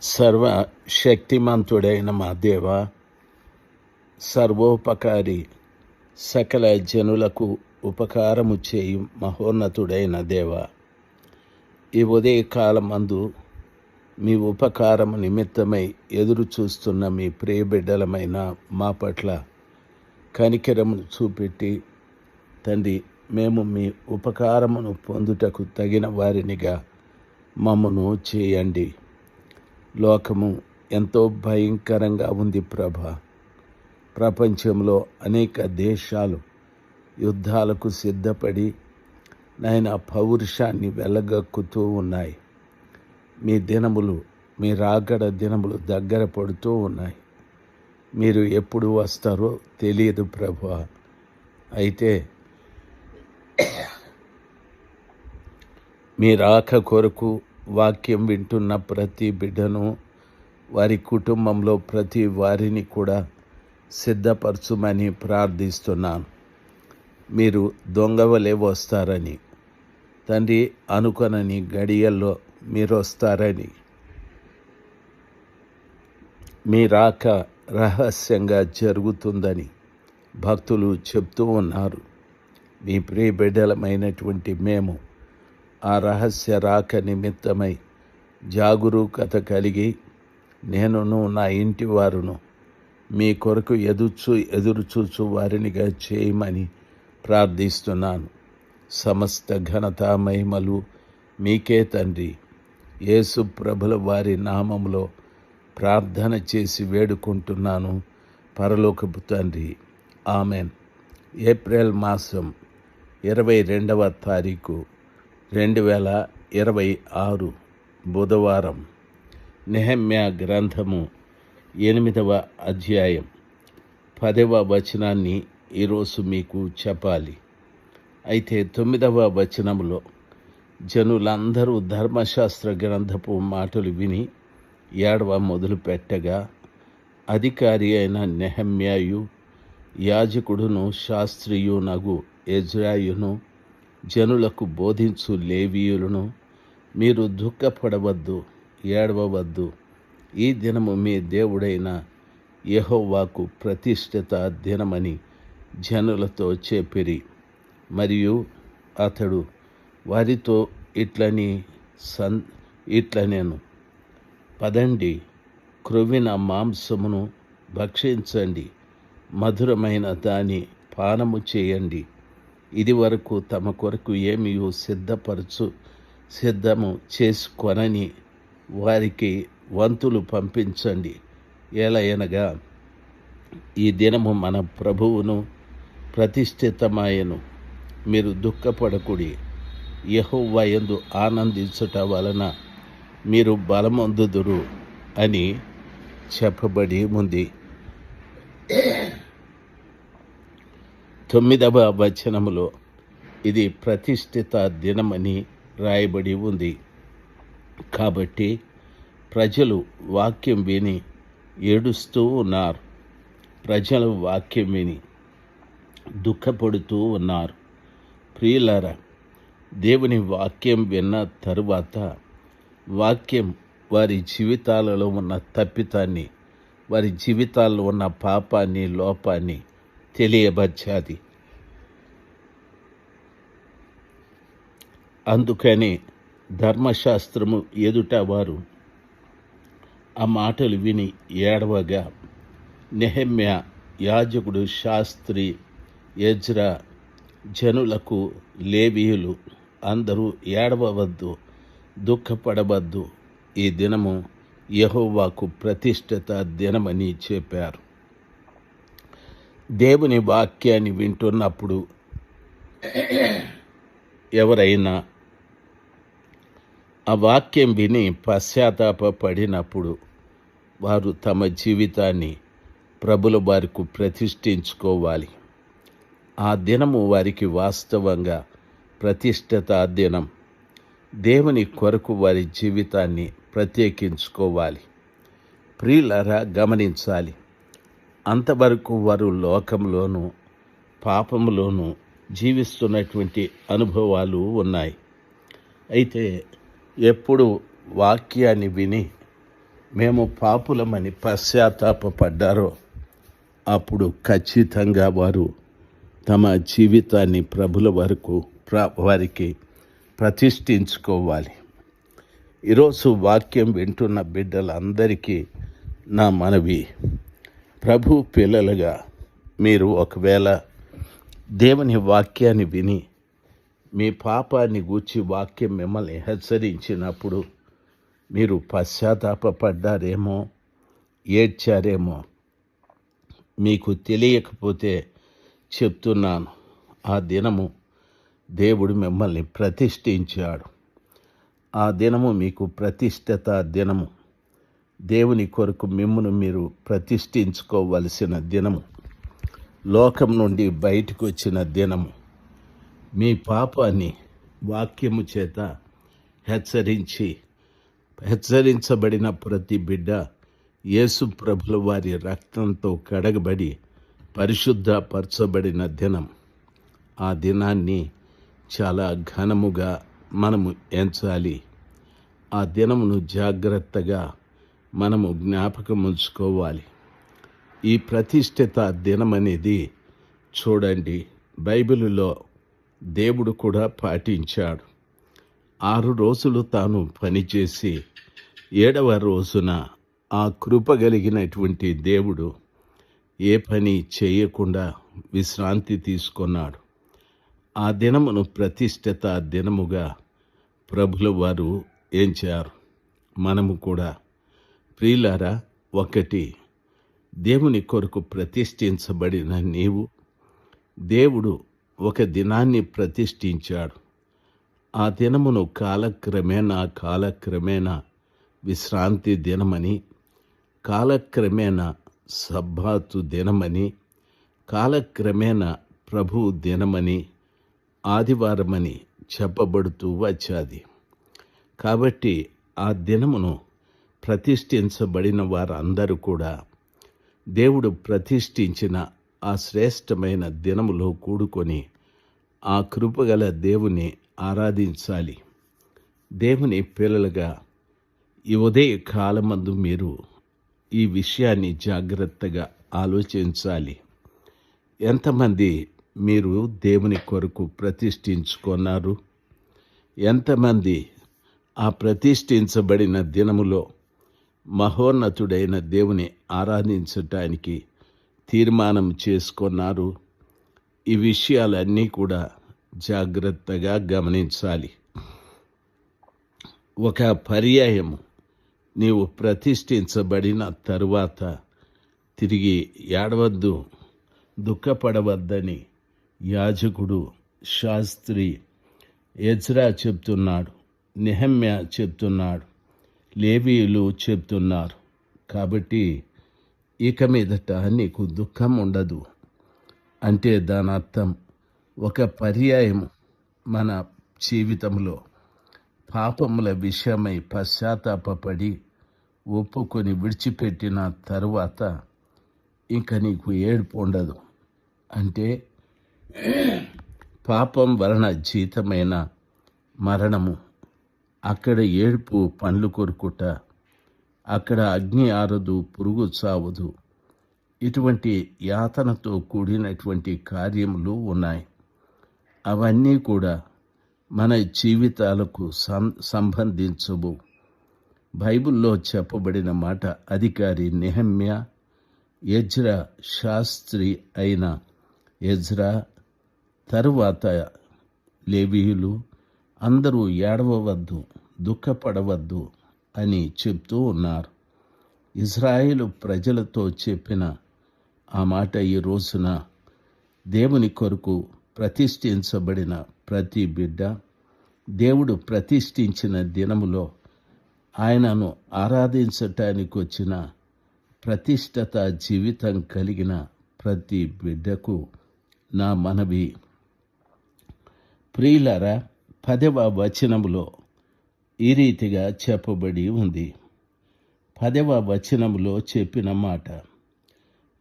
సర్వశక్తిమంతుడైన మా దేవ, సర్వోపకారి, సకల జనులకు ఉపకారము చేయు మహోన్నతుడైన దేవ, ఈ ఉదయకాలమందు మీ ఉపకారము నిమిత్తమై ఎదురు చూస్తున్న మీ ప్రియ బిడ్డలమైన మా పట్ల కనికరమును చూపెట్టి, తండ్రి, మేము మీ ఉపకారమును పొందుటకు తగిన వారినిగా మమ్మను చేయండి. లోకము ఎంతో భయంకరంగా ఉంది ప్రభా. ప్రపంచంలో అనేక దేశాలు యుద్ధాలకు సిద్ధపడి నాయన పౌరుషాన్ని వెళ్ళగక్కుతూ ఉన్నాయి. మీ దినములు, మీ రాకడ దినములు దగ్గర పడుతూ ఉన్నాయి. మీరు ఎప్పుడు వస్తారో తెలియదు ప్రభా. అయితే మీ రాక కొరకు వాక్యం వింటున్న ప్రతి బిడ్డను, వారి కుటుంబంలో ప్రతి వారిని కూడా సిద్ధపరచుమని ప్రార్థిస్తున్నాను. మీరు దొంగవలే వస్తారని, తండ్రి, అనుకొనని గడియల్లో మీరు వస్తారని, మీ రాక రహస్యంగా జరుగుతుందని భక్తులు చెప్తూ ఉన్నారు. మీ ప్రియ బిడ్డలమైనటువంటి మేము ఆ రహస్య రాక నిమిత్తమై జాగరూకత కలిగి, నేనును నా ఇంటి వారును మీ కొరకు ఎదురుచూచు వారినిగా చేయమని ప్రార్థిస్తున్నాను. సమస్త ఘనత మహిమలు మీకే తండ్రి. యేసు ప్రభుల వారి నామములో ప్రార్థన చేసి వేడుకుంటున్నాను పరలోకపు తండ్రి. ఆమెన్. ఏప్రిల్ మాసం 22వ తారీఖు 2026 బుధవారం. నెహెమ్యా గ్రంథము 8వ అధ్యాయం 10వ వచనాన్ని ఈరోజు మీకు చెప్పాలి. అయితే 9వ వచనములో జనులందరూ ధర్మశాస్త్ర గ్రంథపు మాటలు విని ఏడవ మొదలు పెట్టగా, అధికారి అయిన నెహెమ్యాయు, యాజకుడును శాస్త్రియునగు ఎజ్రాయును, జనులకు బోధించు లేవీయులను, మీరు దుఃఖపడవద్దు, ఏడవవద్దు. ఈ దినము మీ దేవుడైన యెహోవాకు ప్రతిష్ఠిత దినమని జనులతో చెప్పిరి. మరియు అతడు వారితో ఇట్లనేను, పదండి, క్రొవ్విన మాంసమును భక్షించండి, మధురమైన దాని పానము చేయండి. ఇది వరకు తమ కొరకు ఏమీ సిద్ధము చేసుకొనని వారికి వంతులు పంపించండి. ఏలయనగా ఈ దినము మన ప్రభువును ప్రతిష్ఠితమాయను. మీరు దుఃఖపడకుడి, యెహోవా యందు ఆనందించుట వలన మీరు బలమొందుదురు అని చెప్పబడి ఉంది. 9వ వచనములో ఇది ప్రతిష్ఠిత దినమని రాయబడి ఉంది. కాబట్టి ప్రజలు వాక్యం విని ఏడుస్తూ ఉన్నారు. ప్రజలు వాక్యం విని దుఃఖపడుతూ ఉన్నారు. ప్రియులారా, దేవుని వాక్యం విన్న తరువాత వాక్యం వారి జీవితాలలో ఉన్న తప్పితాన్ని, వారి జీవితాల్లో ఉన్న పాపాన్ని, లోపాన్ని తెలియబచ్చాది. అందుకని ధర్మశాస్త్రము ఎదుట వారు ఆ మాటలు విని ఏడవగా, నెహెమ్యా, యాజకుడు, శాస్త్రి, ఎజ్రా, జనులకు లేవీయులు అందరూ ఏడవవద్దు, దుఃఖపడవద్దు, ఈ దినము యెహోవాకు ప్రతిష్ఠిత దినమని చెప్పారు. దేవుని వాక్యాన్ని వింటున్నప్పుడు ఎవరైనా ఆ వాక్యం విని పశ్చాత్తాపడినప్పుడు వారు తమ జీవితాన్ని ప్రభుల వారికి ప్రతిష్ఠించుకోవాలి. ఆ దినము వారికి వాస్తవంగా ప్రతిష్ఠిత దినం. దేవుని కొరకు వారి జీవితాన్ని ప్రత్యేకించుకోవాలి. ప్రియులారా, గమనించాలి, అంతవరకు వారు లోకంలోనూ పాపంలోనూ జీవిస్తున్నటువంటి అనుభవాలు ఉన్నాయి. అయితే ఎప్పుడు వాక్యాన్ని విని మేము పాపులమని పశ్చాత్తాపపడ్డారో అప్పుడు ఖచ్చితంగా వారు తమ జీవితాన్ని ప్రభుల వరకు వారికి ప్రతిష్ఠించుకోవాలి. ఈరోజు వాక్యం వింటున్న బిడ్డలందరికీ నా మనవి, ప్రభు పిల్లలుగా మీరు ఒకవేళ దేవుని వాక్యాన్ని విని మీ పాపాన్ని గూర్చి వాక్యం మిమ్మల్ని హెచ్చరించినప్పుడు మీరు పశ్చాత్తాపపడ్డారేమో, ఏడ్చారేమో, మీకు తెలియకపోతే చెప్తున్నాను, ఆ దినము దేవుడు మిమ్మల్ని ప్రతిష్ఠించాడు. ఆ దినము మీకు ప్రతిష్ఠిత దినము. దేవుని కొరకు మిమ్మును మీరు ప్రతిష్ఠించుకోవలసిన దినము. లోకం నుండి బయటకు వచ్చిన దినము. మీ పాపాన్ని వాక్యము చేత హెచ్చరించబడిన ప్రతి బిడ్డ యేసు ప్రభుల వారి రక్తంతో కడగబడి పరిశుద్ధపరచబడిన దినం. ఆ దినాన్ని చాలా ఘనముగా మనము ఎంచాలి. ఆ దినమును జాగ్రత్తగా మనము జ్ఞాపకం ఉంచుకోవాలి. ఈ ప్రతిష్ఠిత దినం అనేది చూడండి, బైబిలులో దేవుడు కూడా పాటించాడు. 6 రోజులు తాను పనిచేసి 7వ రోజున ఆ కృప కలిగినటువంటి దేవుడు ఏ పని చేయకుండా విశ్రాంతి తీసుకున్నాడు. ఆ దినమును ప్రతిష్ఠిత దినముగా ప్రభుల వారు ఎంచారు. మనము కూడా ప్రియులారా, ఒకటి, దేవుని కొరకు ప్రతిష్ఠించబడిన నీవు, దేవుడు ఒక దినాన్ని ప్రతిష్ఠించాడు. ఆ దినమును కాలక్రమేణా విశ్రాంతి దినమని, కాలక్రమేణా సబ్బాతు దినమని, కాలక్రమేణా ప్రభు దినమని, ఆదివారమని చెప్పబడుతూ వచ్చాది. కాబట్టి ఆ దినమును ప్రతిష్ఠించబడిన వారందరూ కూడా దేవుడు ప్రతిష్ఠించిన ఆ శ్రేష్టమైన దినములో కూడుకొని ఆ కృపగల దేవుని ఆరాధించాలి. దేవుని పిల్లలుగా ఈ ఉదయ కాలమందు మీరు ఈ విషయాన్ని జాగ్రత్తగా ఆలోచించాలి. ఎంతమంది మీరు దేవుని కొరకు ప్రతిష్ఠించుకున్నారు? ఎంతమంది ఆ ప్రతిష్ఠించబడిన దినములో మహోన్నతుడైన దేవుని ఆరాధించటానికి తీర్మానం చేసుకున్నారు? ఈ విషయాలన్నీ కూడా జాగ్రత్తగా గమనించాలి. ఒక పర్యాయము నీవు ప్రతిష్ఠించబడిన తరువాత తిరిగి ఏడవద్దు, దుఃఖపడవద్దని యాజకుడు, శాస్త్రి ఎజ్రా చెప్తున్నాడు, నెహెమ్యా చెప్తున్నాడు, లేవీయులు చెప్తున్నారు. కాబట్టి ఇక మీదట నీకు దుఃఖం ఉండదు. అంటే దాని అర్థం, ఒక పర్యాయం మన జీవితంలో పాపముల విషయమై పశ్చాత్తాపపడి ఒప్పుకొని విడిచిపెట్టిన తరువాత ఇంకా నీకు ఏడుపు ఉండదు. అంటే పాపం వలన జీతమైన మరణము, అక్కడ ఏడుపు, పండ్లు కొరుకుట, అక్కడ అగ్ని ఆరదు, పురుగు చావదు. ఇటువంటి యాతనతో కూడినటువంటి కార్యములు ఉన్నాయి. అవన్నీ కూడా మన జీవితాలకు సంబంధించవు. బైబిల్లో చెప్పబడిన మాట, అధికారి నెహెమ్యా, ఎజ్రా, శాస్త్రి అయిన ఎజ్రా, తరువాత లేవీయులు అందరూ ఏడవవద్దు, దుఃఖపడవద్దు అని చెప్తూ ఉన్నారు. ఇజ్రాయేలు ప్రజలతో చెప్పిన ఆ మాట ఈ రోజున దేవుని కొరకు ప్రతిష్ఠించబడిన ప్రతి బిడ్డ, దేవుడు ప్రతిష్ఠించిన దినములో ఆయనను ఆరాధించటానికి వచ్చిన ప్రతిష్ఠిత జీవితం కలిగిన ప్రతి బిడ్డకు నా మనవి. ప్రియులారా, 10వ వచనములో ఈ రీతిగా చెప్పబడి ఉంది. 10వ వచనములో చెప్పిన మాట,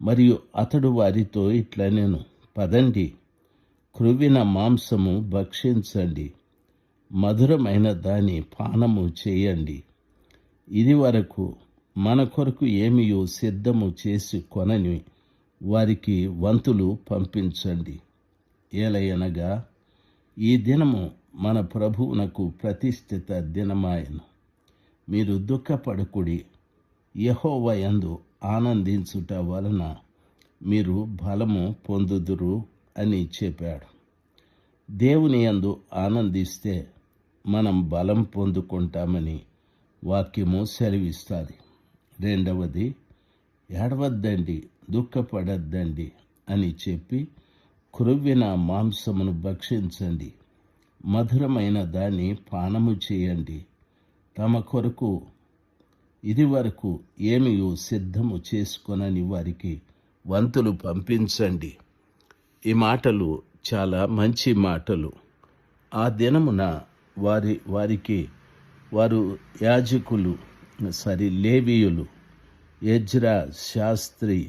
మరియు అతడు వారితో ఇట్లనెను, పదండి, క్రొవ్విన మాంసము భక్షించండి, మధురమైన దాని పానము చేయండి. ఇది వరకు మన కొరకు ఏమియో సిద్ధము చేసి కొనని వారికి వంతులు పంపించండి. ఏలయనగా ఈ దినము మన ప్రభువునకు ప్రతిష్ఠిత దినమాయను. మీరు దుఃఖపడకుడి, యెహోవా యందు ఆనందించుట వలన మీరు బలము పొందుదురు అని చెప్పాడు. దేవుని యందు ఆనందిస్తే మనం బలం పొందుకుంటామని వాక్యము సెలవిస్తుంది. రెండవది, ఏడవద్దండి, దుఃఖపడద్దండి అని చెప్పి క్రొవ్విన మాంసమును భక్షించండి, మధురమైన దాన్ని పానము చేయండి. తమ కొరకు ఇదివరకు ఏమియో సిద్ధము చేసుకొనని వారికి వంతులు పంపించండి. ఈ మాటలు చాలా మంచి మాటలు. ఆ దినమున వారు యాజకులు, లేవీయులు, ఎజ్రా శాస్త్రి,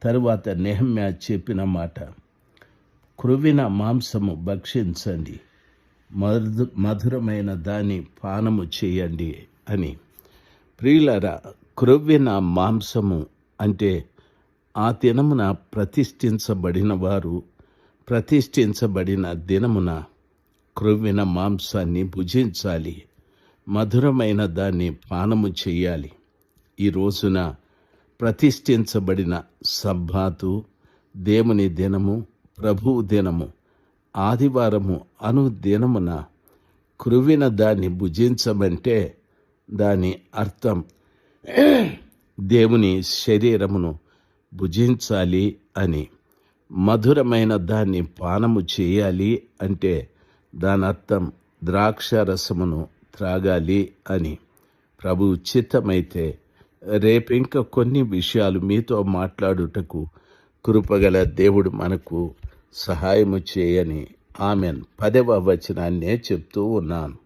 తరువాత నెహమ్యా చెప్పిన మాట, క్రొవ్విన మాంసము భక్షించండి, మధురమైన దాన్ని పానము చేయండి అని. ప్రియులరా, క్రొవ్విన మాంసము అంటే ఆ దినమున ప్రతిష్ఠించబడిన దినమున క్రొవ్విన మాంసాన్ని భుజించాలి, మధురమైన దాన్ని పానము చేయాలి. ఈ రోజున ప్రతిష్ఠించబడిన సబ్బాతు, దేవుని దినము, ప్రభువు దినము, ఆదివారము అను దినమున క్రొవ్విన దాన్ని భుజించమంటే దాని అర్థం దేవుని శరీరమును భుజించాలి అని. మధురమైన దాన్ని పానము చేయాలి అంటే దాని అర్థం ద్రాక్షారసమును త్రాగాలి అని. ప్రభు చిత్తమైతే రేపింక కొన్ని విషయాలు మీతో మాట్లాడుటకు కృపగల దేవుడు మనకు సహాయము చేయని. ఆమెన్. 10వ వచనాన్నే చెప్తూ ఉన్నాను.